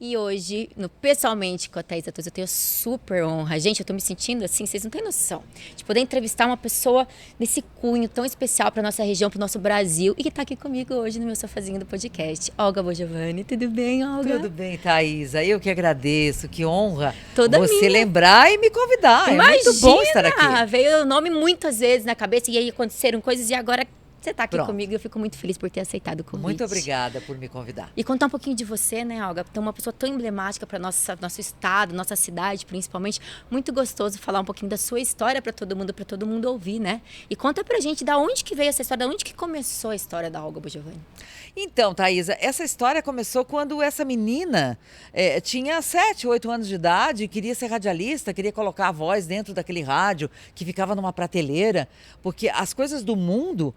E hoje, pessoalmente, com a Thaís Atuz, eu tenho super honra. Gente, eu tô me sentindo assim, vocês não têm noção. De poder entrevistar uma pessoa desse cunho tão especial pra nossa região, pro nosso Brasil. E que tá aqui comigo hoje no meu sofazinho do podcast. Olga Bongiovanni, tudo bem, Olga? Tudo bem, Thaisa. Eu que agradeço, que honra Toda você minha. lembrar e me convidar. Imagina! É muito bom estar aqui. Veio o nome muitas vezes na cabeça e aí aconteceram coisas e agora você tá aqui Pronto. comigo e eu fico muito feliz por ter aceitado o convite. Muito obrigada por me convidar. E contar um pouquinho de você, né, Olga? Então, uma pessoa tão emblemática para nosso estado, nossa cidade, principalmente. Muito gostoso falar um pouquinho da sua história para todo mundo ouvir, né? E conta pra gente da onde que veio essa história, da onde que começou a história da Olga Bongiovanni. Então, Thaisa, essa história começou quando essa menina tinha 7, 8 anos de idade, queria ser radialista, queria colocar a voz dentro daquele rádio que ficava numa prateleira, porque as coisas do mundo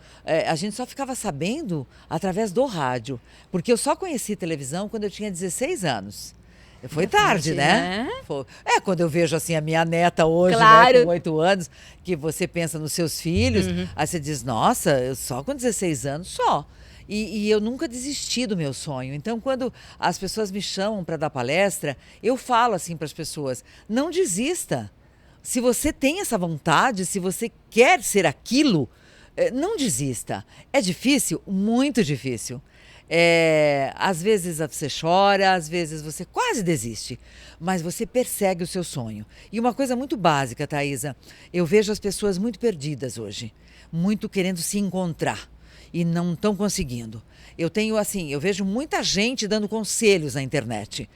a gente só ficava sabendo através do rádio, porque eu só conheci televisão quando eu tinha 16 anos. Foi tarde, né? Quando eu vejo assim a minha neta hoje, claro, né, com 8 anos, que você pensa nos seus filhos, aí você diz, nossa, eu só com 16 anos, só. E eu nunca desisti do meu sonho. Então, quando as pessoas me chamam para dar palestra, eu falo assim para as pessoas, não desista. Se você tem essa vontade, se você quer ser aquilo, não desista. É difícil? Muito difícil. Às vezes você chora, às vezes você quase desiste, mas você persegue o seu sonho. E uma coisa muito básica, Thaisa, eu vejo as pessoas muito perdidas hoje, muito querendo se encontrar e não estão conseguindo. Eu vejo muita gente dando conselhos na internet.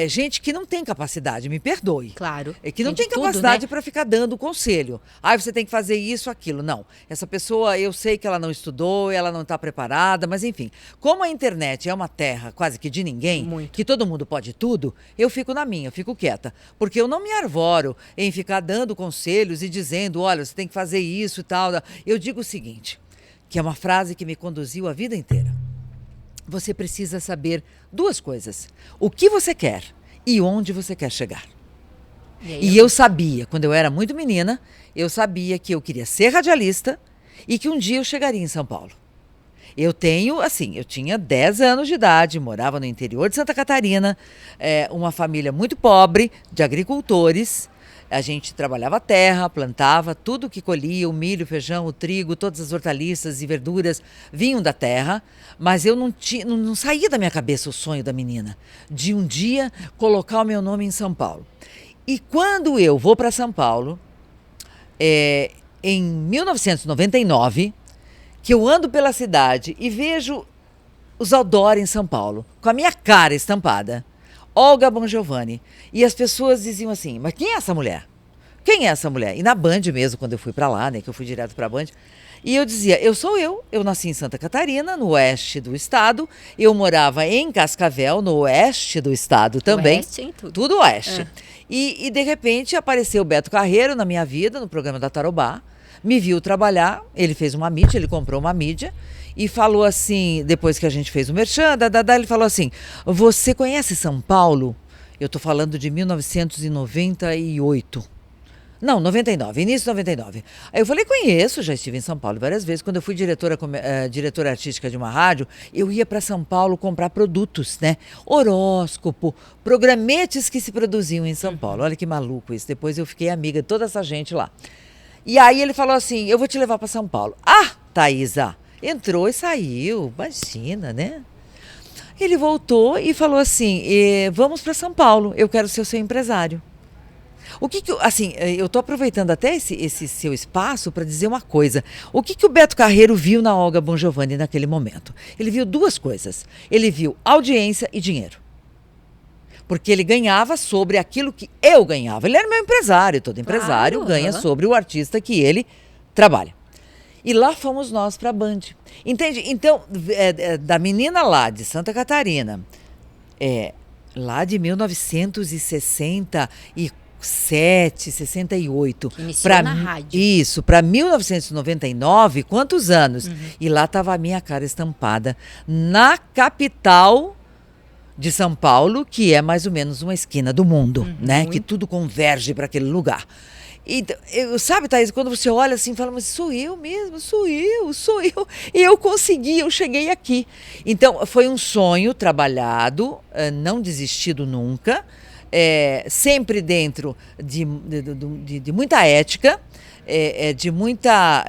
Gente que não tem capacidade, me perdoe. Claro. Que não tem capacidade, né, para ficar dando conselho. Você tem que fazer isso, aquilo. Não. Essa pessoa, eu sei que ela não estudou, ela não está preparada, mas enfim. Como a internet é uma terra quase que de ninguém, que todo mundo pode tudo, eu fico na minha, eu fico quieta. Porque eu não me arvoro em ficar dando conselhos e dizendo, olha, você tem que fazer isso e tal. Eu digo o seguinte, que é uma frase que me conduziu a vida inteira. Você precisa saber duas coisas. O que você quer e onde você quer chegar. E eu sabia, quando eu era muito menina, eu sabia que eu queria ser radialista e que um dia eu chegaria em São Paulo. Eu tinha 10 anos de idade, morava no interior de Santa Catarina, uma família muito pobre, de agricultores. A gente trabalhava a terra, plantava tudo que colhia, o milho, o feijão, o trigo, todas as hortaliças e verduras vinham da terra, mas eu não saía da minha cabeça o sonho da menina, de um dia colocar o meu nome em São Paulo. E quando eu vou para São Paulo, em 1999, que eu ando pela cidade e vejo os outdoor em São Paulo, com a minha cara estampada, Olga Bongiovanni. E as pessoas diziam assim, mas quem é essa mulher? Quem é essa mulher? E na Band mesmo, quando eu fui para lá, né, que eu fui direto para a Band, e eu dizia, eu nasci em Santa Catarina, no oeste do estado, eu morava em Cascavel, no oeste do estado também. Oeste, hein, tudo oeste. E de repente apareceu o Beto Carreiro na minha vida, no programa da Tarobá, me viu trabalhar, ele fez uma mídia, ele comprou uma mídia, e falou assim, depois que a gente fez o merchan, ele falou assim, você conhece São Paulo? Eu tô falando de 1998. Não, 99, início de 99. Aí eu falei, conheço, já estive em São Paulo várias vezes. Quando eu fui diretora artística de uma rádio, eu ia para São Paulo comprar produtos, né? Horóscopo, programetes que se produziam em São Paulo. Olha que maluco isso. Depois eu fiquei amiga de toda essa gente lá. E aí ele falou assim, eu vou te levar para São Paulo. Thaisa, entrou e saiu, imagina, né? Ele voltou e falou assim, vamos para São Paulo, eu quero ser o seu empresário. Eu tô aproveitando até esse seu espaço para dizer uma coisa. O que o Beto Carreiro viu na Olga Bongiovanni naquele momento? Ele viu duas coisas. Ele viu audiência e dinheiro. Porque ele ganhava sobre aquilo que eu ganhava. Ele era meu empresário, todo empresário ganha sobre o artista que ele trabalha. E lá fomos nós para a Band. Entende? Então, da menina lá de Santa Catarina, lá de 1967, 68. Iniciou na rádio. Isso, para 1999, quantos anos? E lá estava a minha cara estampada na capital de São Paulo, que é mais ou menos uma esquina do mundo, né? Que tudo converge para aquele lugar. Sabe, Thaís, quando você olha assim, fala, mas sou eu mesmo, sou eu. E eu consegui, eu cheguei aqui. Então, foi um sonho trabalhado, não desistido nunca, sempre dentro de muita ética, de muita...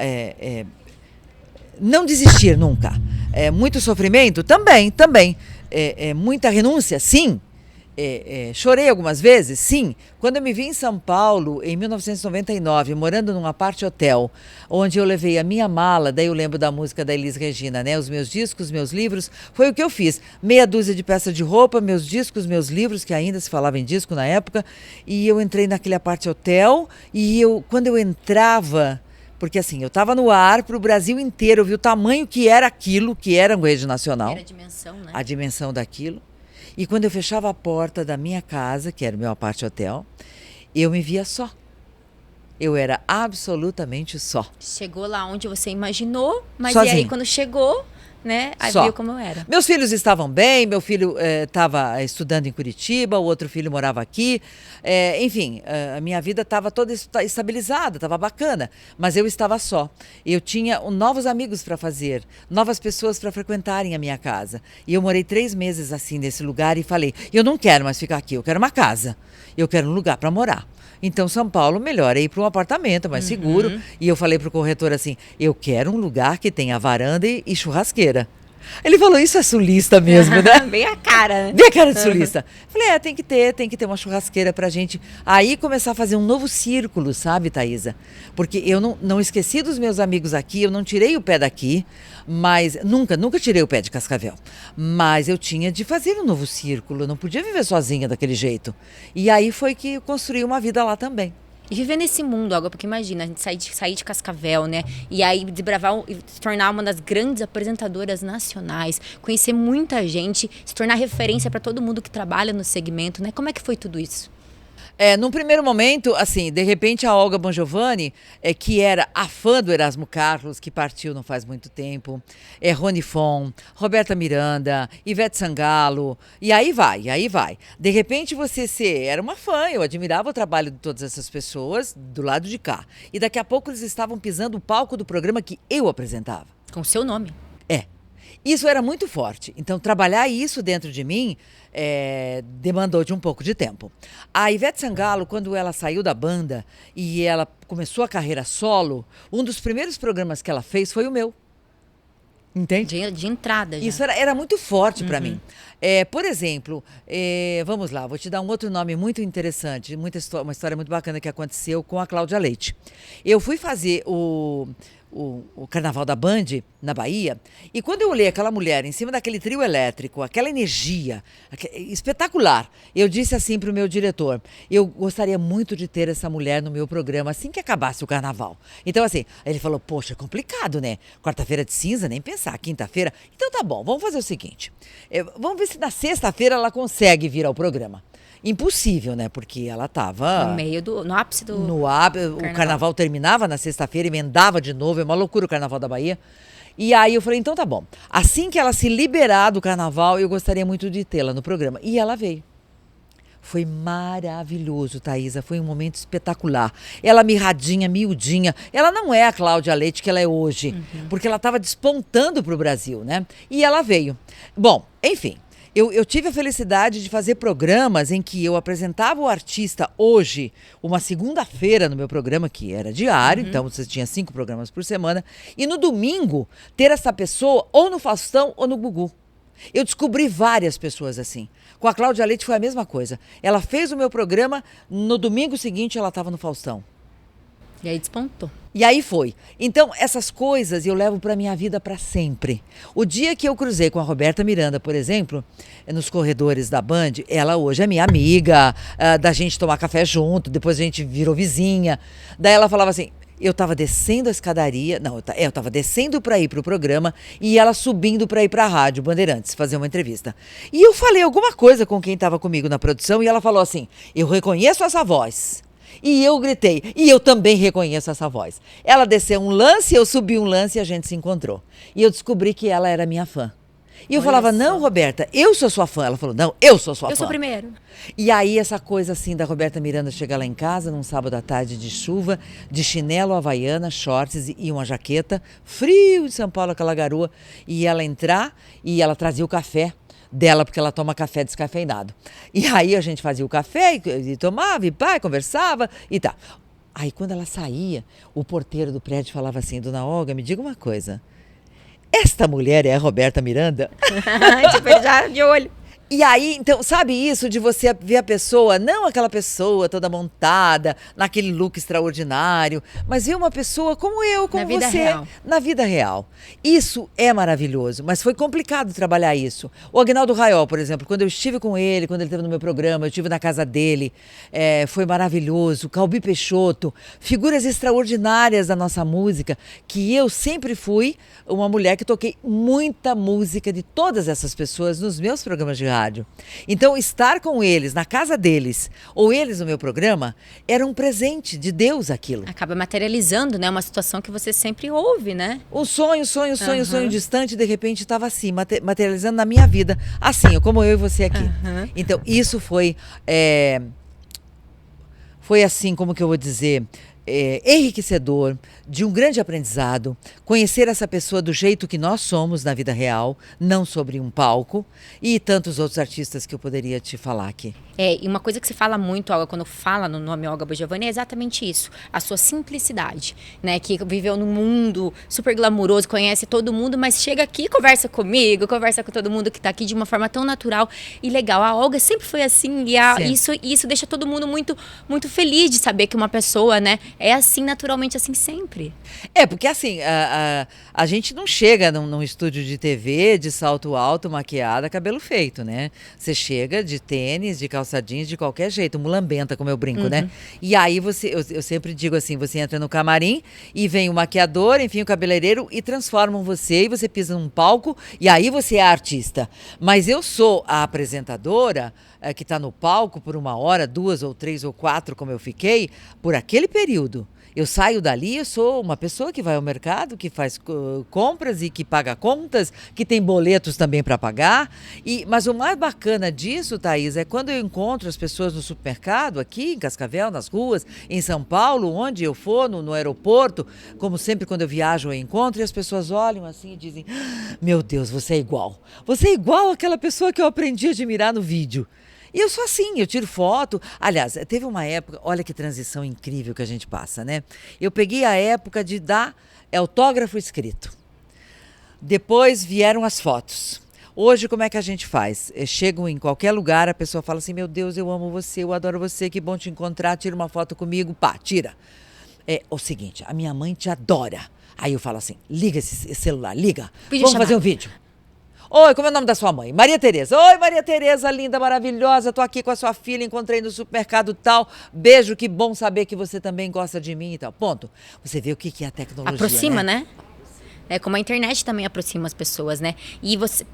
não desistir nunca. Muito sofrimento? Também. Muita renúncia? Sim. Chorei algumas vezes? Sim. Quando eu me vi em São Paulo, em 1999, morando num apart-hotel, onde eu levei a minha mala, daí eu lembro da música da Elis Regina, né? Os meus discos, meus livros, foi o que eu fiz. Meia dúzia de peças de roupa, meus discos, meus livros, que ainda se falava em disco na época, e eu entrei naquele apart-hotel, e quando eu entrava... Porque assim, eu estava no ar para o Brasil inteiro, eu vi o tamanho que era aquilo, que era uma rede nacional. Era a dimensão, né? A dimensão daquilo. E quando eu fechava a porta da minha casa, que era o meu apart-hotel, eu me via só. Eu era absolutamente só. Chegou lá onde você imaginou, mas Sozinha. E aí quando chegou, né, aí Só. viu como eu era. Meus filhos estavam bem, meu filho estava estudando em Curitiba, o outro filho morava aqui. Enfim, a minha vida estava toda estabilizada, estava bacana, mas eu estava só. Eu tinha novos amigos para fazer, novas pessoas para frequentarem a minha casa. E eu morei 3 meses assim nesse lugar e falei, eu não quero mais ficar aqui, eu quero uma casa, eu quero um lugar para morar. Então, São Paulo, melhor é ir para um apartamento mais seguro. E eu falei para o corretor assim, eu quero um lugar que tenha varanda e churrasqueira. Ele falou, isso é sulista mesmo, né? Bem a cara, né? Bem a cara de sulista. Falei, tem que ter uma churrasqueira pra gente. Aí começar a fazer um novo círculo, sabe, Thaísa? Porque eu não esqueci dos meus amigos aqui, eu não tirei o pé daqui, mas nunca tirei o pé de Cascavel. Mas eu tinha de fazer um novo círculo, eu não podia viver sozinha daquele jeito. E aí foi que eu construí uma vida lá também. E viver nesse mundo, Olga, porque imagina, a gente sair de Cascavel, né? E aí desbravar e se tornar uma das grandes apresentadoras nacionais, conhecer muita gente, se tornar referência para todo mundo que trabalha no segmento, né? Como é que foi tudo isso? Num primeiro momento, assim, de repente a Olga Bongiovanni, que era a fã do Erasmo Carlos, que partiu não faz muito tempo, Rony Fon, Roberta Miranda, Ivete Sangalo, e aí vai. De repente era uma fã, eu admirava o trabalho de todas essas pessoas do lado de cá. E daqui a pouco eles estavam pisando o palco do programa que eu apresentava. Com o seu nome. Isso era muito forte. Então, trabalhar isso dentro de mim demandou de um pouco de tempo. A Ivete Sangalo, quando ela saiu da banda e ela começou a carreira solo, um dos primeiros programas que ela fez foi o meu. Entende? De entrada já. Isso era muito forte para mim. Por exemplo, vamos lá, vou te dar um outro nome muito interessante, uma história muito bacana que aconteceu com a Cláudia Leite. Eu fui fazer o Carnaval da Band, na Bahia, e quando eu olhei aquela mulher em cima daquele trio elétrico, aquela energia espetacular, eu disse assim para o meu diretor, eu gostaria muito de ter essa mulher no meu programa assim que acabasse o Carnaval. Então assim, ele falou, poxa, é complicado, né? Quarta-feira de cinza, nem pensar, quinta-feira. Então tá bom, vamos fazer o seguinte, vamos ver se na sexta-feira ela consegue vir ao programa. Impossível, né? Porque ela estava... No ápice do Carnaval. O Carnaval terminava na sexta-feira, emendava de novo, é uma loucura o Carnaval da Bahia. E aí eu falei, então tá bom. Assim que ela se liberar do Carnaval, eu gostaria muito de tê-la no programa. E ela veio. Foi maravilhoso, Thaísa, foi um momento espetacular. Ela mirradinha, miudinha. Ela não é a Cláudia Leite que ela é hoje, porque ela estava despontando para o Brasil, né? E ela veio. Bom, enfim... Eu tive a felicidade de fazer programas em que eu apresentava o artista hoje, uma segunda-feira no meu programa, que era diário, então você tinha 5 programas por semana, e no domingo ter essa pessoa ou no Faustão ou no Gugu. Eu descobri várias pessoas assim. Com a Cláudia Leite foi a mesma coisa. Ela fez o meu programa, no domingo seguinte ela estava no Faustão. E aí despontou. E aí foi. Então, essas coisas eu levo para minha vida para sempre. O dia que eu cruzei com a Roberta Miranda, por exemplo, nos corredores da Band, ela hoje é minha amiga, da gente tomar café junto, depois a gente virou vizinha. Daí ela falava assim, eu estava descendo a escadaria, eu estava descendo para ir para o programa e ela subindo para ir para a Rádio Bandeirantes fazer uma entrevista. E eu falei alguma coisa com quem estava comigo na produção e ela falou assim, eu reconheço essa voz. E eu gritei, e eu também reconheço essa voz. Ela desceu um lance, eu subi um lance e a gente se encontrou. E eu descobri que ela era minha fã. E eu Olha falava, só. não, Roberta, eu sou sua fã. Ela falou, não, eu sou sua fã. Eu sou primeiro. E aí essa coisa assim da Roberta Miranda chegar lá em casa num sábado à tarde de chuva, de chinelo, havaiana, shorts e uma jaqueta, frio em São Paulo, aquela garoa, e ela entrar e ela trazia o café dela, porque ela toma café descafeinado. E aí a gente fazia o café e tomava, e pai, conversava e tá. Aí quando ela saía, o porteiro do prédio falava assim, Dona Olga, me diga uma coisa, esta mulher é a Roberta Miranda? Tipo, ele já de olho. E aí, então, sabe isso de você ver a pessoa, não aquela pessoa toda montada, naquele look extraordinário, mas ver uma pessoa como eu, como Na vida você, real. na vida real. Isso é maravilhoso, mas foi complicado trabalhar isso. O Agnaldo Raiol, por exemplo, quando eu estive com ele, quando ele esteve no meu programa, eu estive na casa dele, foi maravilhoso. Calbi Peixoto, figuras extraordinárias da nossa música, que eu sempre fui uma mulher que toquei muita música de todas essas pessoas nos meus programas de rádio. Então, estar com eles, na casa deles, ou eles no meu programa, era um presente de Deus aquilo. Acaba materializando, né? Uma situação que você sempre ouve, né? Um sonho distante, de repente estava assim, materializando na minha vida, assim, como eu e você aqui. Então, isso foi assim, como que eu vou dizer, enriquecedor, de um grande aprendizado, conhecer essa pessoa do jeito que nós somos na vida real, não sobre um palco, e tantos outros artistas que eu poderia te falar aqui. E uma coisa que se fala muito, Olga, quando fala no nome Olga Bojavani, é exatamente isso. A sua simplicidade, né? Que viveu num mundo super glamuroso, conhece todo mundo, mas chega aqui, conversa comigo, conversa com todo mundo que tá aqui de uma forma tão natural e legal. A Olga sempre foi assim e isso deixa todo mundo muito, muito feliz de saber que uma pessoa, né, é assim, naturalmente assim sempre. Porque assim, a gente não chega num estúdio de TV de salto alto, maquiada, cabelo feito, né? Você chega de tênis, de calça jeans, de qualquer jeito, mulambenta, como eu brinco, né? E aí eu sempre digo assim, você entra no camarim e vem o maquiador, enfim, o cabeleireiro e transformam você e você pisa num palco e aí você é a artista. Mas eu sou a apresentadora que está no palco por 1 hora, 2 ou 3 ou 4, como eu fiquei, por aquele período. Eu saio dali, eu sou uma pessoa que vai ao mercado, que faz compras e que paga contas, que tem boletos também para pagar. Mas o mais bacana disso, Thaís, é quando eu encontro as pessoas no supermercado, aqui em Cascavel, nas ruas, em São Paulo, onde eu for, no aeroporto, como sempre quando eu viajo eu encontro, e as pessoas olham assim e dizem, meu Deus, você é igual. Você é igual àquela pessoa que eu aprendi a admirar no vídeo. E eu sou assim, eu tiro foto. Aliás, teve uma época, olha que transição incrível que a gente passa, né? Eu peguei a época de dar autógrafo escrito. Depois vieram as fotos. Hoje, como é que a gente faz? Chego em qualquer lugar, a pessoa fala assim, meu Deus, eu amo você, eu adoro você, que bom te encontrar, tira uma foto comigo, pá, tira. É o seguinte, a minha mãe te adora. Aí eu falo assim, liga esse celular, liga, vamos fazer um vídeo. Oi, como é o nome da sua mãe? Maria Tereza. Oi, Maria Tereza, linda, maravilhosa. Tô aqui com a sua filha, encontrei no supermercado tal. Beijo, que bom saber que você também gosta de mim e tal. Ponto. Você vê o que é a tecnologia, aproxima, né? É como a internet também aproxima as pessoas, né? E você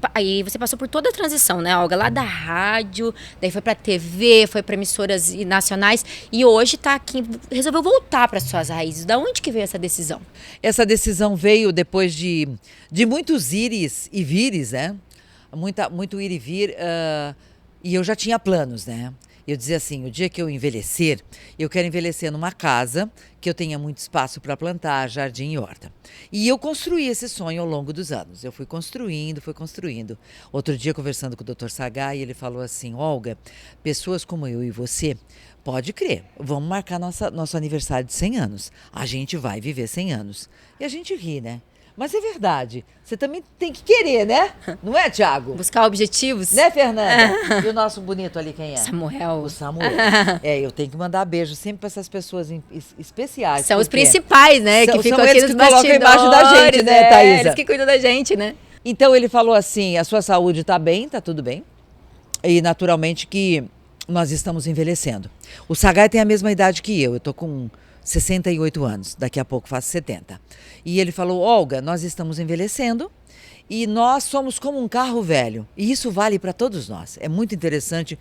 passou por toda a transição, né, Olga? Lá da rádio, daí foi pra TV, foi pra emissoras nacionais e hoje tá aqui, resolveu voltar para suas raízes. Da onde que veio essa decisão? Essa decisão veio depois de muitos ires e vires, né? Muito ir e vir, e eu já tinha planos, né? Eu dizia assim, o dia que eu envelhecer, eu quero envelhecer numa casa que eu tenha muito espaço para plantar, jardim e horta. E eu construí esse sonho ao longo dos anos. Eu fui construindo. Outro dia, conversando com o Dr. Sagai, ele falou assim, Olga, pessoas como eu e você, pode crer, vamos marcar nosso aniversário de 100 anos. A gente vai viver 100 anos. E a gente ri, né? Mas é verdade, você também tem que querer, né? Não é, Thiago? Buscar objetivos. Né, Fernanda? E o nosso bonito ali, quem é? Samuel. O Samuel. Eu tenho que mandar beijo sempre para essas pessoas especiais. São os principais, né? Que ficam aqui nos bastidores. Colocam embaixo da gente, né, Thaísa? Eles que cuidam da gente, né? Então ele falou assim, a sua saúde tá bem, tá tudo bem. E naturalmente que nós estamos envelhecendo. O Sagai tem a mesma idade que eu tô com 68 anos, daqui a pouco faço 70. E ele falou, Olga, nós estamos envelhecendo e nós somos como um carro velho. E isso vale para todos nós. É muito interessante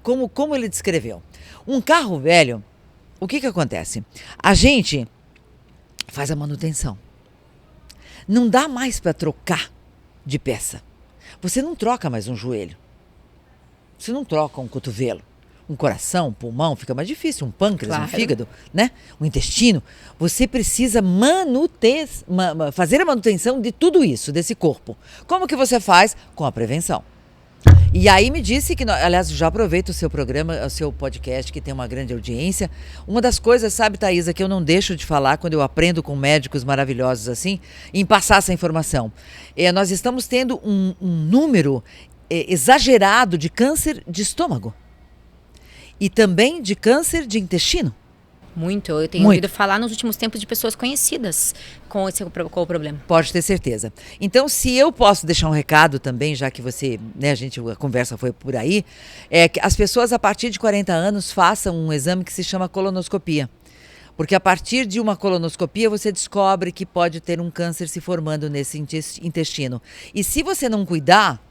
como ele descreveu. Um carro velho, o que acontece? A gente faz a manutenção. Não dá mais para trocar de peça. Você não troca mais um joelho. Você não troca um cotovelo. Um coração, um pulmão, fica mais difícil. Um pâncreas, um fígado, né? Um intestino. Você precisa fazer a manutenção de tudo isso, desse corpo. Como que você faz? Com a prevenção. E aí me disse que, aliás, já aproveito o seu programa, o seu podcast, que tem uma grande audiência. Uma das coisas, sabe, Thaisa, que eu não deixo de falar quando eu aprendo com médicos maravilhosos assim, em passar essa informação. Nós estamos tendo um número exagerado de câncer de estômago. E também de câncer de intestino. Muito. Eu tenho ouvido falar nos últimos tempos de pessoas conhecidas com o problema. Pode ter certeza. Então, se eu posso deixar um recado também, já que você, né, a conversa foi por aí, é que as pessoas a partir de 40 anos façam um exame que se chama colonoscopia. Porque a partir de uma colonoscopia você descobre que pode ter um câncer se formando nesse intestino. E se você não cuidar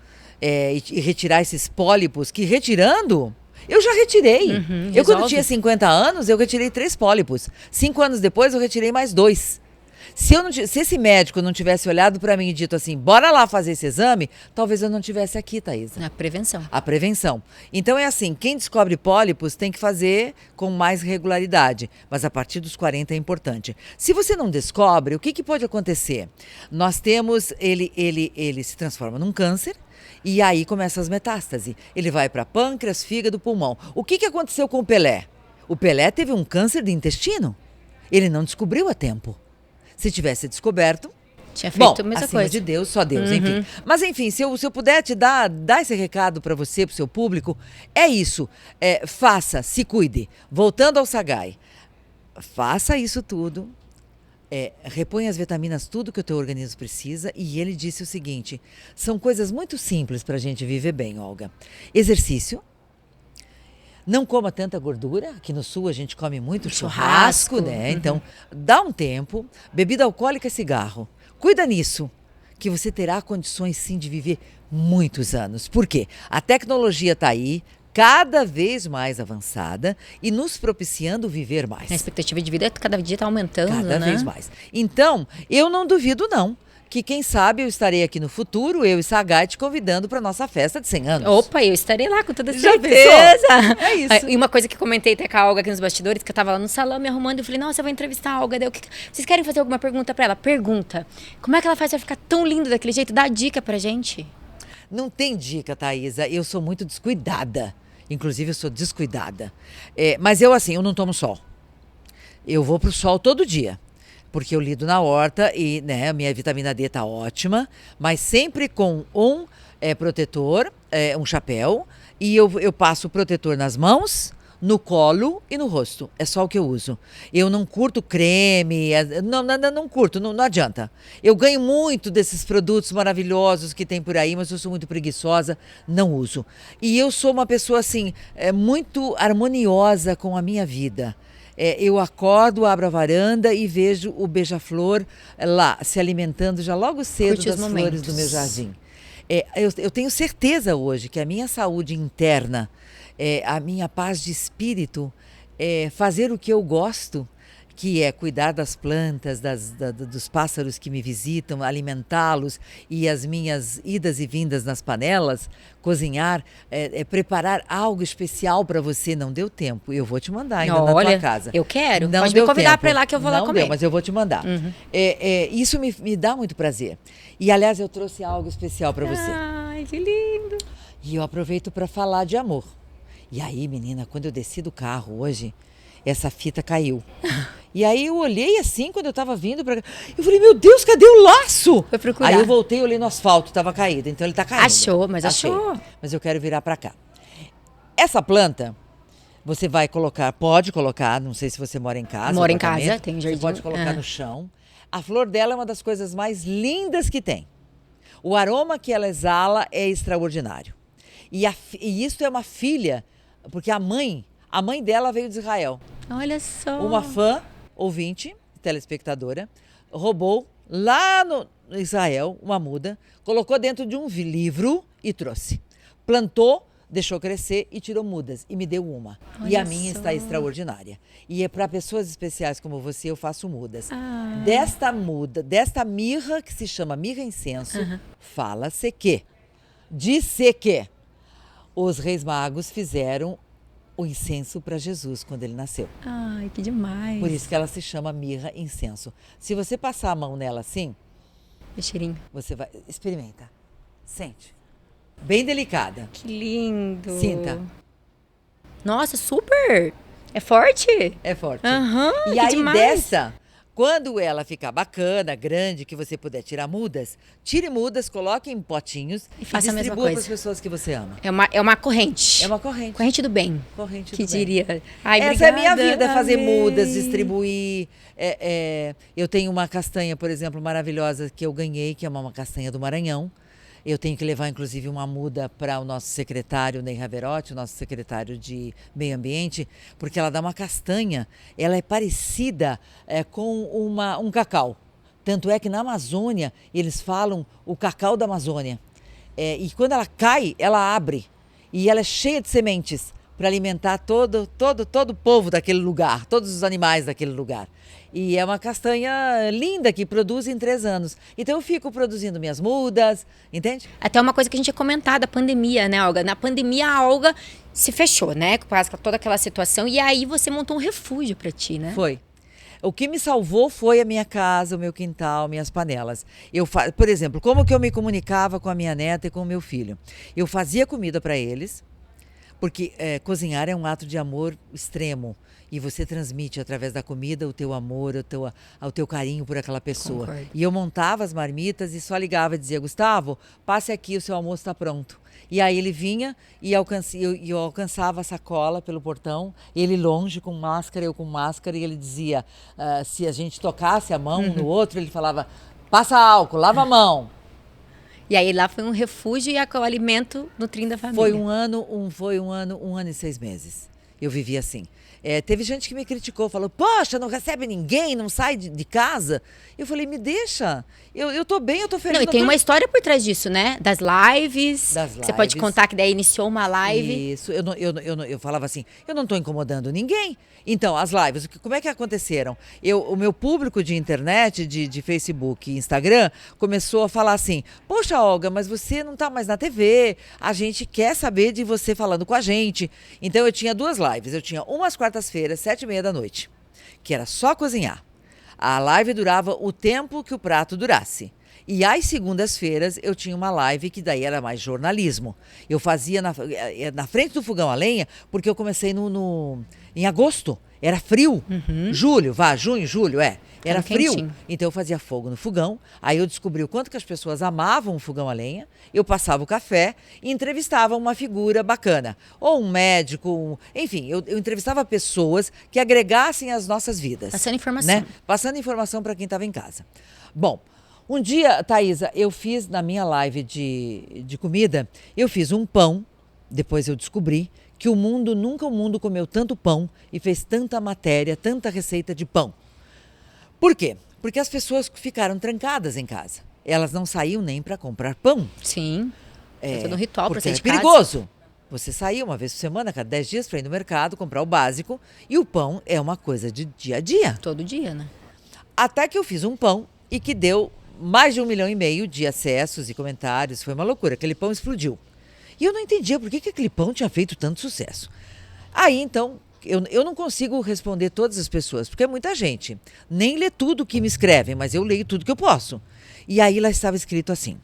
e retirar esses pólipos, que retirando... Eu já retirei. Eu, quando tinha 50 anos, eu retirei 3 pólipos. 5 anos depois, eu retirei mais 2. Se esse médico não tivesse olhado para mim e dito assim, bora lá fazer esse exame, talvez eu não tivesse aqui, Thaisa. A prevenção. A prevenção. Então é assim, quem descobre pólipos tem que fazer com mais regularidade, mas a partir dos 40 é importante. Se você não descobre, o que pode acontecer? Nós temos, ele se transforma num câncer, e aí começam as metástases. Ele vai para pâncreas, fígado, pulmão. O que aconteceu com o Pelé? O Pelé teve um câncer de intestino. Ele não descobriu a tempo. Se tivesse descoberto... Tinha feito a mesma acima coisa. de Deus, só Deus, enfim. Mas enfim, se eu puder te dar esse recado para você, para o seu público, é isso. Faça, se cuide. Voltando ao Sagai, faça isso tudo. Repõe as vitaminas, tudo que o teu organismo precisa. E ele disse o seguinte, são coisas muito simples para a gente viver bem, Olga. Exercício. Não coma tanta gordura. Aqui no sul a gente come muito churrasco, né? Então, dá um tempo. Bebida alcoólica e cigarro. Cuida nisso, que você terá condições sim de viver muitos anos. Por quê? A tecnologia está aí, cada vez mais avançada e nos propiciando viver mais. A expectativa de vida cada dia está aumentando, cada vez mais. Então, eu não duvido não, que quem sabe eu estarei aqui no futuro, eu e Sagai, te convidando para nossa festa de 100 anos. Opa, eu estarei lá com toda Já certeza. pensou? É isso. E uma coisa que comentei até com a Olga aqui nos bastidores, que eu tava lá no salão me arrumando, eu falei, nossa, eu vou entrevistar a Olga. Vocês querem fazer alguma pergunta para ela? Pergunta. Como é que ela faz pra ficar tão linda daquele jeito? Dá dica pra gente. Não tem dica, Thaisa. Eu sou muito descuidada. Inclusive, eu sou descuidada. Mas eu não tomo sol. Eu vou pro sol todo dia. Porque eu lido na horta e, né, a minha vitamina D tá ótima. Mas sempre com um protetor, um chapéu. E eu passo o protetor nas mãos, no colo e no rosto. É só o que eu uso. Eu não curto creme, não curto, não adianta. Eu ganho muito desses produtos maravilhosos que tem por aí, mas eu sou muito preguiçosa, não uso. E eu sou uma pessoa, assim, muito harmoniosa com a minha vida. Eu acordo, abro a varanda e vejo o beija-flor lá, se alimentando já logo cedo das flores do meu jardim. Eu tenho certeza hoje que a minha saúde interna, a minha paz de espírito, fazer o que eu gosto, que é cuidar das plantas, dos pássaros que me visitam, alimentá-los e as minhas idas e vindas nas panelas, cozinhar, preparar algo especial para você. Não deu tempo, eu vou te mandar ainda na tua casa. Eu quero, não pode me convidar para ir lá que eu vou lá comer. Não deu, mas eu vou te mandar. Isso me dá muito prazer. E aliás, eu trouxe algo especial para você. Ai, que lindo. E eu aproveito para falar de amor. E aí, menina, quando eu desci do carro hoje, essa fita caiu. E aí eu olhei assim, quando eu tava vindo pra cá, eu falei, meu Deus, cadê o laço? Foi procurar. Aí eu voltei e olhei no asfalto, tava caído, então ele tá caindo. Achou, mas Achei. achou. Mas eu quero virar pra cá. Essa planta, você vai colocar, pode colocar, não sei se você mora em casa. Moro em casa, tem jardim. Você pode colocar no chão. A flor dela é uma das coisas mais lindas que tem. O aroma que ela exala é extraordinário. E isso é uma filha, porque a mãe dela veio de Israel. Olha só. Uma fã, ouvinte, telespectadora, roubou lá no Israel uma muda, colocou dentro de um livro e trouxe. Plantou, deixou crescer e tirou mudas. E me deu uma. Olha e a minha só. está extraordinária. E é para pessoas especiais como você, eu faço mudas. Ah. Desta muda, desta mirra, que se chama mirra incenso, fala-se que Disse que os reis magos fizeram o incenso para Jesus quando ele nasceu. Ai, que demais. Por isso que ela se chama mirra incenso. Se você passar a mão nela assim, Que cheirinho. você vai... Experimenta. Sente. Bem delicada. Que lindo. Sinta. Nossa, super. É forte? É forte. Aham, E que aí demais. dessa, quando ela ficar bacana, grande, que você puder tirar mudas, tire mudas, coloque em potinhos E faça a mesma distribua coisa. para as pessoas que você ama. É uma corrente. É uma corrente. Corrente do bem. Corrente Que do bem. diria. Ai, Essa é a minha obrigada, vida, fazer amei. mudas, distribuir. Eu tenho uma castanha, por exemplo, maravilhosa que eu ganhei, que é uma castanha do Maranhão. Eu tenho que levar, inclusive, uma muda para o nosso secretário, Ney Raverotti, o nosso secretário de Meio Ambiente, porque ela dá uma castanha, ela é parecida com um cacau. Tanto é que na Amazônia, eles falam o cacau da Amazônia. E quando ela cai, ela abre. E ela é cheia de sementes para alimentar todo o povo daquele lugar, todos os animais daquele lugar. E é uma castanha linda que produz em 3 anos. Então eu fico produzindo minhas mudas, entende? Até uma coisa que a gente ia comentar da pandemia, né, Olga? Na pandemia, a Olga se fechou, né? Com toda aquela situação. E aí você montou um refúgio para ti, né? Foi. O que me salvou foi a minha casa, o meu quintal, minhas panelas. Por exemplo, como que eu me comunicava com a minha neta e com o meu filho? Eu fazia comida para eles, porque cozinhar é um ato de amor extremo. E você transmite através da comida o teu amor, o teu carinho por aquela pessoa. Concordo. E eu montava as marmitas e só ligava e dizia, Gustavo, passe aqui, o seu almoço está pronto. E aí ele vinha e eu alcançava a sacola pelo portão, ele longe com máscara, eu com máscara, e ele dizia, se a gente tocasse a mão no outro, ele falava, passa álcool, lava a mão. E aí lá foi um refúgio e o alimento nutrindo a família. Foi um ano e 6 meses. Eu vivi assim. Teve gente que me criticou, falou, poxa, não recebe ninguém, não sai de casa. Eu falei, me deixa, eu tô bem, eu tô feliz. Não, e tem uma história por trás disso, né? Das lives. Das Você pode lives. contar que daí iniciou uma live. Isso, eu falava assim, eu não estou incomodando ninguém. Então, as lives, como é que aconteceram? O meu público de internet, de Facebook e Instagram, começou a falar assim, poxa, Olga, mas você não está mais na TV, a gente quer saber de você falando com a gente. Então, eu tinha 2 lives, eu tinha umas quartas-feiras, 7h30 da noite, que era só cozinhar. A live durava o tempo que o prato durasse. E às segundas-feiras eu tinha uma live que daí era mais jornalismo. Eu fazia na frente do fogão a lenha, porque eu comecei em agosto. Era frio. Junho, julho, Era Tava frio. quentinho. Então eu fazia fogo no fogão. Aí eu descobri o quanto que as pessoas amavam o fogão a lenha. Eu passava o café e entrevistava uma figura bacana. Ou um médico, enfim, eu entrevistava pessoas que agregassem as nossas vidas. Passando informação. Né? Passando informação para quem estava em casa. Bom, um dia, Thaisa, eu fiz na minha live de comida, eu fiz um pão, depois eu descobri que nunca o mundo comeu tanto pão e fez tanta matéria, tanta receita de pão. Por quê? Porque as pessoas ficaram trancadas em casa. Elas não saíam nem para comprar pão. Sim. É todo um ritual para Porque sair é de casa. perigoso. Você saía uma vez por semana, cada 10 dias, para ir no mercado, comprar o básico. E o pão é uma coisa de dia a dia. Todo dia, né? Até que eu fiz um pão e que deu mais de 1,5 milhão de acessos e comentários. Foi uma loucura. Aquele pão explodiu. E eu não entendia por que aquele pão tinha feito tanto sucesso. Aí, então, eu não consigo responder todas as pessoas, porque é muita gente. Nem lê tudo que me escrevem, mas eu leio tudo que eu posso. E aí lá estava escrito assim,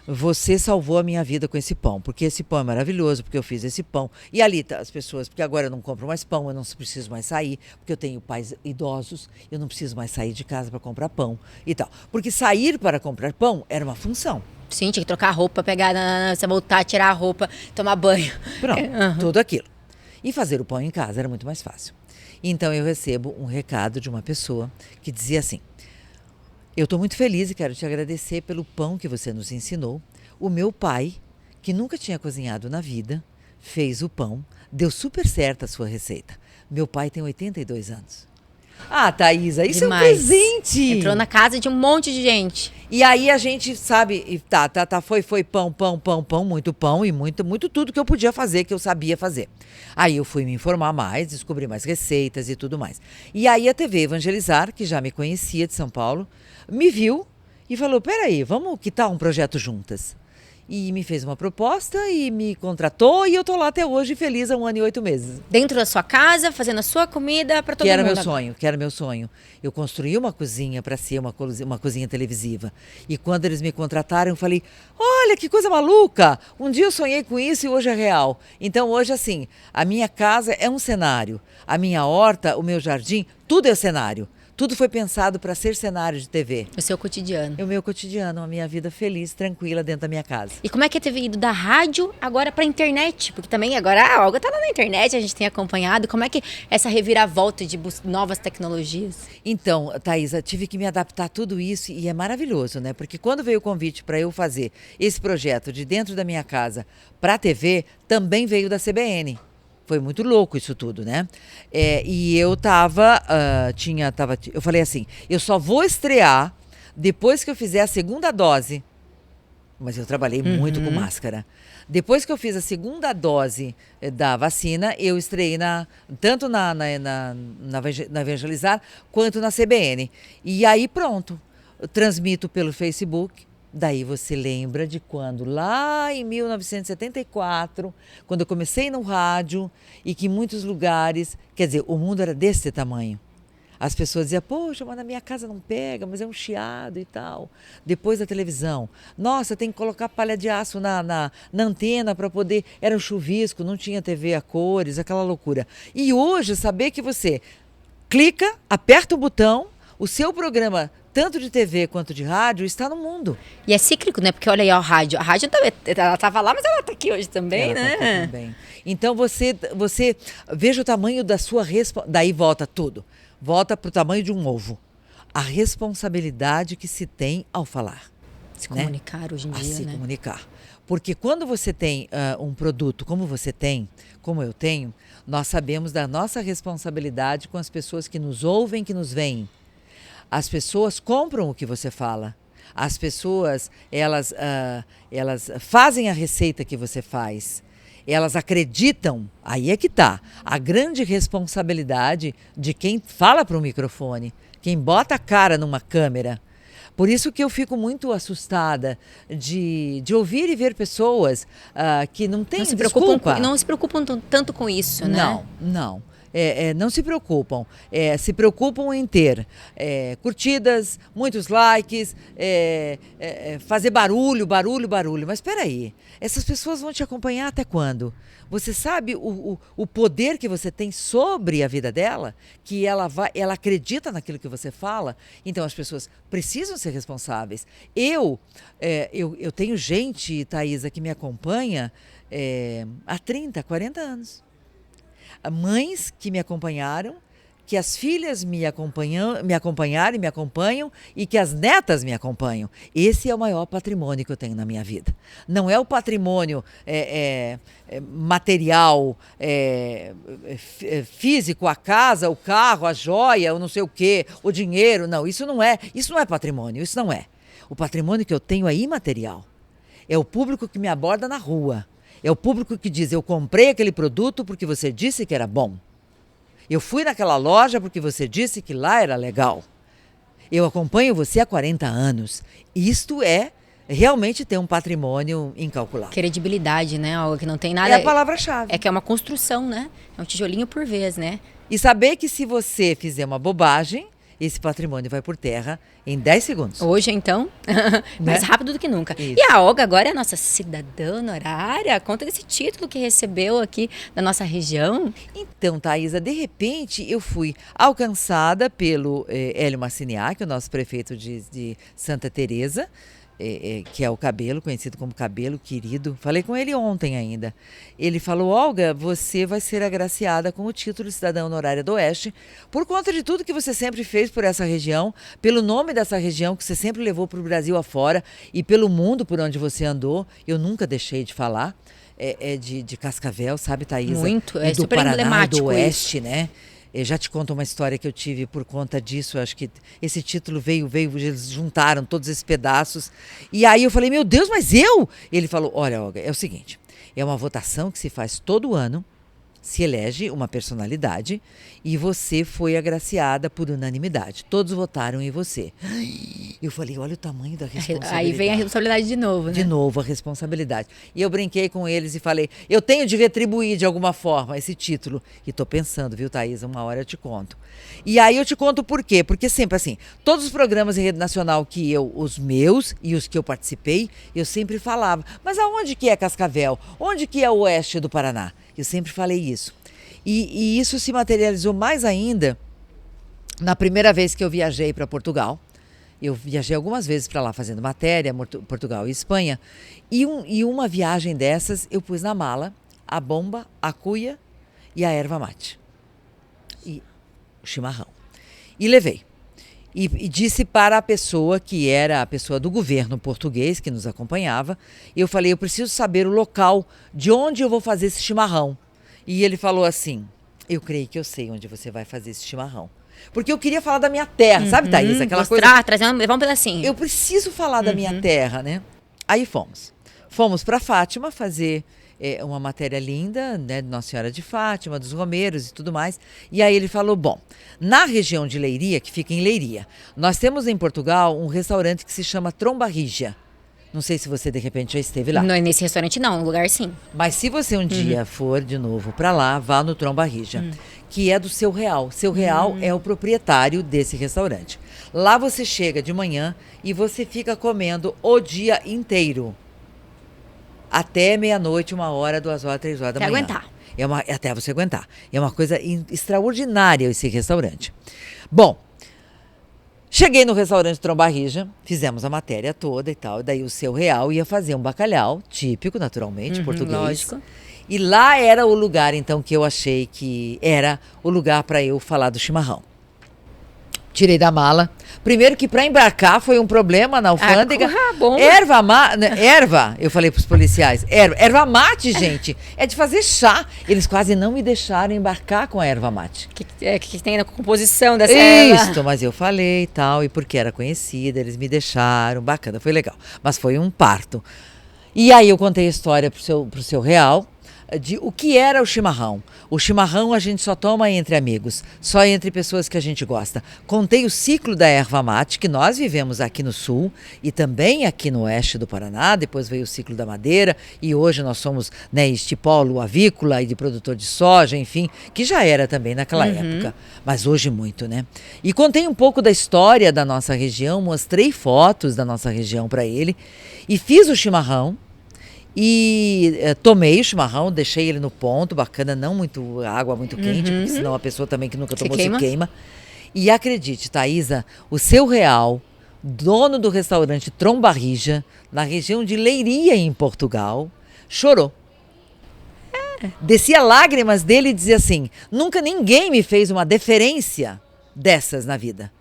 você salvou a minha vida com esse pão, porque esse pão é maravilhoso, porque eu fiz esse pão. E ali tá as pessoas, porque agora eu não compro mais pão, eu não preciso mais sair, porque eu tenho pais idosos, eu não preciso mais sair de casa para comprar pão e tal. Porque sair para comprar pão era uma função. Sim, tinha que trocar a roupa, pegar, você voltar, tirar a roupa, tomar banho. Pronto, tudo aquilo. E fazer o pão em casa era muito mais fácil. Então eu recebo um recado de uma pessoa que dizia assim, eu estou muito feliz e quero te agradecer pelo pão que você nos ensinou. O meu pai, que nunca tinha cozinhado na vida, fez o pão, deu super certo a sua receita. Meu pai tem 82 anos. Ah, Thaisa, isso Demais. é um presente! Entrou na casa de um monte de gente. E aí a gente sabe, foi pão, muito pão e muito tudo que eu podia fazer, que eu sabia fazer. Aí eu fui me informar mais, descobri mais receitas e tudo mais. E aí a TV Evangelizar, que já me conhecia de São Paulo, me viu e falou, peraí, vamos quitar um projeto juntas. e me fez uma proposta e me contratou e eu tô lá até hoje feliz há 1 ano e 8 meses. Dentro da sua casa, fazendo a sua comida para todo Que era mundo. meu sonho, que era meu sonho. Eu construí uma cozinha para ser uma cozinha televisiva. E quando eles me contrataram, eu falei, olha que coisa maluca! Um dia eu sonhei com isso e hoje é real. Então hoje, assim, a minha casa é um cenário. A minha horta, o meu jardim, tudo é cenário. Tudo foi pensado para ser cenário de TV. O seu cotidiano. É o meu cotidiano, a minha vida feliz, tranquila dentro da minha casa. E como é que é ter ido da rádio agora para a internet? Porque também agora a Olga tá lá na internet, a gente tem acompanhado. Como é que essa reviravolta de novas tecnologias? Então, Thaisa, tive que me adaptar a tudo isso e é maravilhoso, né? Porque quando veio o convite para eu fazer esse projeto de dentro da minha casa para a TV, também veio da CBN. Foi muito louco isso tudo, né? E eu eu falei assim, eu só vou estrear depois que eu fizer a segunda dose. Mas eu trabalhei muito com máscara. Depois que eu fiz a segunda dose da vacina, eu estreiei tanto na Evangelizar quanto na CBN. E aí pronto, eu transmito pelo Facebook. Daí você lembra de quando, lá em 1974, quando eu comecei no rádio e que em muitos lugares, quer dizer, o mundo era desse tamanho. As pessoas diziam, poxa, mas na minha casa não pega, mas é um chiado e tal. Depois da televisão, nossa, tem que colocar palha de aço na antena para poder... Era um chuvisco, não tinha TV a cores, aquela loucura. E hoje, saber que você clica, aperta o botão, o seu programa... tanto de TV quanto de rádio, está no mundo. E é cíclico, né? Porque olha aí, ó, a rádio. A rádio também, ela estava lá, mas ela está aqui hoje também, ela né? tá aqui também. Então, você veja o tamanho da sua responsabilidade. Daí volta tudo. Volta para o tamanho de um ovo. A responsabilidade que se tem ao falar. Se comunicar hoje em dia, se né? comunicar. Porque quando você tem um produto como você tem, como eu tenho, nós sabemos da nossa responsabilidade com as pessoas que nos ouvem, que nos veem. As pessoas compram o que você fala. As pessoas, elas fazem a receita que você faz. Elas acreditam, aí é que está, a grande responsabilidade de quem fala para o microfone, quem bota a cara numa câmera. Por isso que eu fico muito assustada de ouvir e ver pessoas que não têm desculpa. Não se preocupam tanto com isso, né? Não. Não se preocupam. Se preocupam em ter curtidas, muitos likes, fazer barulho. Mas espera aí, essas pessoas vão te acompanhar até quando? Você sabe o poder que você tem sobre a vida dela? Que ela acredita naquilo que você fala? Então as pessoas precisam ser responsáveis. Eu tenho gente, Thaisa, que me acompanha há 30, 40 anos. Mães que me acompanharam, que as filhas me acompanharam e me acompanham e que as netas me acompanham. Esse é o maior patrimônio que eu tenho na minha vida. Não é o patrimônio material, físico, a casa, o carro, a joia, o não sei o quê, o dinheiro. Não, isso não é patrimônio, isso não é. O patrimônio que eu tenho é imaterial. É o público que me aborda na rua. É o público que diz, eu comprei aquele produto porque você disse que era bom. Eu fui naquela loja porque você disse que lá era legal. Eu acompanho você há 40 anos. Isto é realmente ter um patrimônio incalculável. Credibilidade, né? Algo que não tem nada... É a palavra-chave. É que é uma construção, né? É um tijolinho por vez, né? E saber que se você fizer uma bobagem, esse patrimônio vai por terra em 10 segundos. Hoje, então, mais rápido do que nunca. Isso. E a Olga agora é a nossa cidadã honorária. Conta desse título que recebeu aqui na nossa região. Então, Thaisa, de repente eu fui alcançada pelo Hélio Marciniak, o nosso prefeito de Santa Teresa, que é o Cabelo, conhecido como Cabelo Querido. Falei com ele ontem ainda. Ele falou, Olga, você vai ser agraciada com o título de cidadã honorária do Oeste por conta de tudo que você sempre fez por essa região, pelo nome dessa região que você sempre levou para o Brasil afora e pelo mundo por onde você andou. Eu nunca deixei de falar de Cascavel, sabe, Thaisa? Muito, e do super Paraná, emblemático do Oeste, isso. né? Eu já te conto uma história que eu tive por conta disso. Eu acho que esse título veio, eles juntaram todos esses pedaços. E aí eu falei, meu Deus, mas eu? Ele falou, olha, Olga, é o seguinte, é uma votação que se faz todo ano, se elege uma personalidade e você foi agraciada por unanimidade. Todos votaram em você. Eu falei, olha o tamanho da responsabilidade. Aí vem a responsabilidade de novo, né? De novo, a responsabilidade. E eu brinquei com eles e falei, eu tenho de retribuir de alguma forma esse título. E tô pensando, viu, Thaisa? Uma hora eu te conto. E aí eu te conto por quê. Porque sempre assim, todos os programas em rede nacional os meus e os que eu participei, eu sempre falava, mas aonde que é Cascavel? Onde que é o oeste do Paraná? Eu sempre falei isso. E isso se materializou mais ainda na primeira vez que eu viajei para Portugal. Eu viajei algumas vezes para lá fazendo matéria, Portugal e Espanha. E uma viagem dessas eu pus na mala a bomba, a cuia e a erva mate. E o chimarrão. E levei. E disse para a pessoa que era a pessoa do governo português que nos acompanhava, eu falei, eu preciso saber o local de onde eu vou fazer esse chimarrão. E ele falou assim, eu creio que eu sei onde você vai fazer esse chimarrão. Porque eu queria falar da minha terra, sabe, Thaís? Aquela mostrar, coisa... levar um pedacinho. Eu preciso falar da minha terra, né? Aí fomos. Fomos para Fátima fazer uma matéria linda, né, de Nossa Senhora de Fátima, dos Romeiros e tudo mais. E aí ele falou, bom, na região de Leiria, que fica em Leiria, nós temos em Portugal um restaurante que se chama Tromba Rija. Não sei se você, de repente, já esteve lá. Não é nesse restaurante, não. Um lugar, sim. Mas se você um dia for de novo para lá, vá no Tromba Rija, que é do Seu Real. Seu Real é o proprietário desse restaurante. Lá você chega de manhã e você fica comendo o dia inteiro. Até meia-noite, 1h, 2h, 3h da manhã. Aguentar. Até você aguentar. É uma coisa extraordinária esse restaurante. Bom, cheguei no restaurante Tromba Rija, fizemos a matéria toda e tal, daí o Seu Real ia fazer um bacalhau, típico, naturalmente, português. Lógico. E lá era o lugar, então, que eu achei que era o lugar para eu falar do chimarrão. Tirei da mala. Primeiro que para embarcar foi um problema na alfândega. Erva, eu falei para os policiais, erva mate, gente, é de fazer chá. Eles quase não me deixaram embarcar com a erva mate. Que tem na composição dessa erva? Isso, mas eu falei e tal, e porque era conhecida, eles me deixaram, bacana, foi legal. Mas foi um parto. E aí eu contei a história pro seu Real, de o que era o chimarrão. O chimarrão a gente só toma entre amigos, só entre pessoas que a gente gosta. Contei o ciclo da erva mate, que nós vivemos aqui no sul e também aqui no oeste do Paraná, depois veio o ciclo da madeira e hoje nós somos, né, este polo avícola e de produtor de soja, enfim, que já era também naquela época, mas hoje muito, né? E contei um pouco da história da nossa região, mostrei fotos da nossa região para ele e fiz o chimarrão. E tomei o chimarrão, deixei ele no ponto, bacana, não muito água muito quente, porque senão a pessoa também que nunca tomou se queima. E acredite, Thaisa, o Seu Real, dono do restaurante Tromba Rija, na região de Leiria, em Portugal, chorou. Descia lágrimas dele e dizia assim, nunca ninguém me fez uma deferência dessas na vida,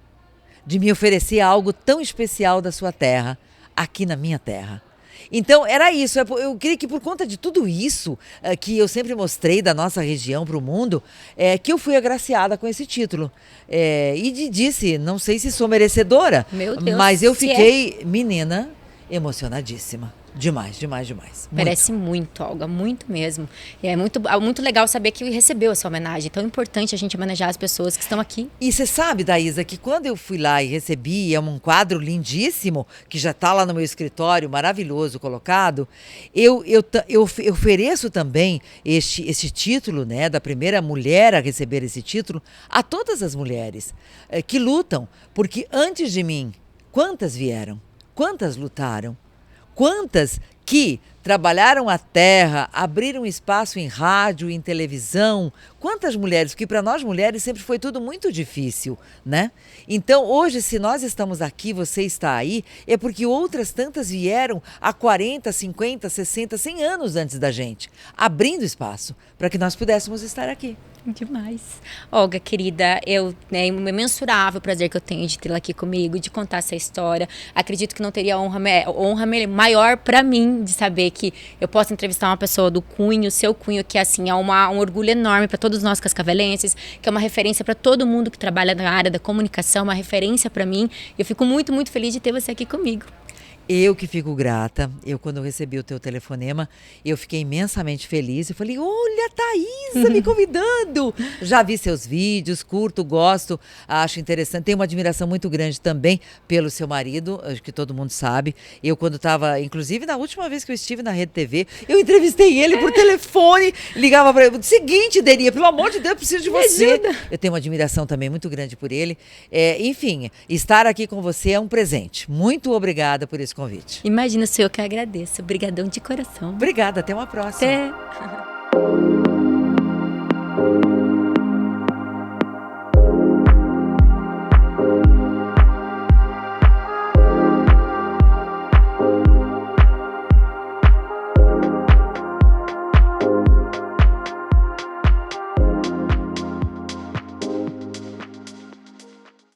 de me oferecer algo tão especial da sua terra, aqui na minha terra. Então, era isso. Eu queria que por conta de tudo isso que eu sempre mostrei da nossa região para o mundo, que eu fui agraciada com esse título. E disse, não sei se sou merecedora, meu Deus, mas eu fiquei, menina, emocionadíssima. Demais, demais, demais. Merece muito, Olga, muito mesmo. E é muito legal saber que recebeu essa homenagem. É tão importante a gente homenagear as pessoas que estão aqui. E você sabe, Thaisa, que quando eu fui lá e recebi, é um quadro lindíssimo, que já está lá no meu escritório, maravilhoso, colocado, eu ofereço também esse título, né, da primeira mulher a receber esse título, a todas as mulheres que lutam, porque antes de mim, quantas vieram? Quantas lutaram? Quantas que trabalharam a terra, abriram espaço em rádio, em televisão. Quantas mulheres, porque para nós mulheres sempre foi tudo muito difícil, né? Então hoje, se nós estamos aqui, você está aí, é porque outras tantas vieram há 40, 50, 60, 100 anos antes da gente, abrindo espaço para que nós pudéssemos estar aqui. Demais. Olga, querida, é um imensurável prazer que eu tenho de tê-la aqui comigo, de contar essa história. Acredito que não teria honra maior para mim de saber que eu posso entrevistar uma pessoa do cunho, seu cunho, que assim, é um orgulho enorme para todos nós cascavelenses, que é uma referência para todo mundo que trabalha na área da comunicação, uma referência para mim. Eu fico muito, muito feliz de ter você aqui comigo. Eu que fico grata. Quando eu recebi o teu telefonema, eu fiquei imensamente feliz. Eu falei, olha, Thaísa me convidando. Já vi seus vídeos, curto, gosto, acho interessante. Tenho uma admiração muito grande também pelo seu marido, acho que todo mundo sabe. Eu, quando estava, inclusive, na última vez que eu estive na Rede TV, eu entrevistei ele por telefone, ligava para ele. Seguinte, Denia, pelo amor de Deus, eu preciso de você. ajuda. Eu tenho uma admiração também muito grande por ele. Enfim, estar aqui com você é um presente. Muito obrigada por esse convite. Imagina, sou eu que agradeço. Obrigadão de coração. Obrigada, até uma próxima. Até.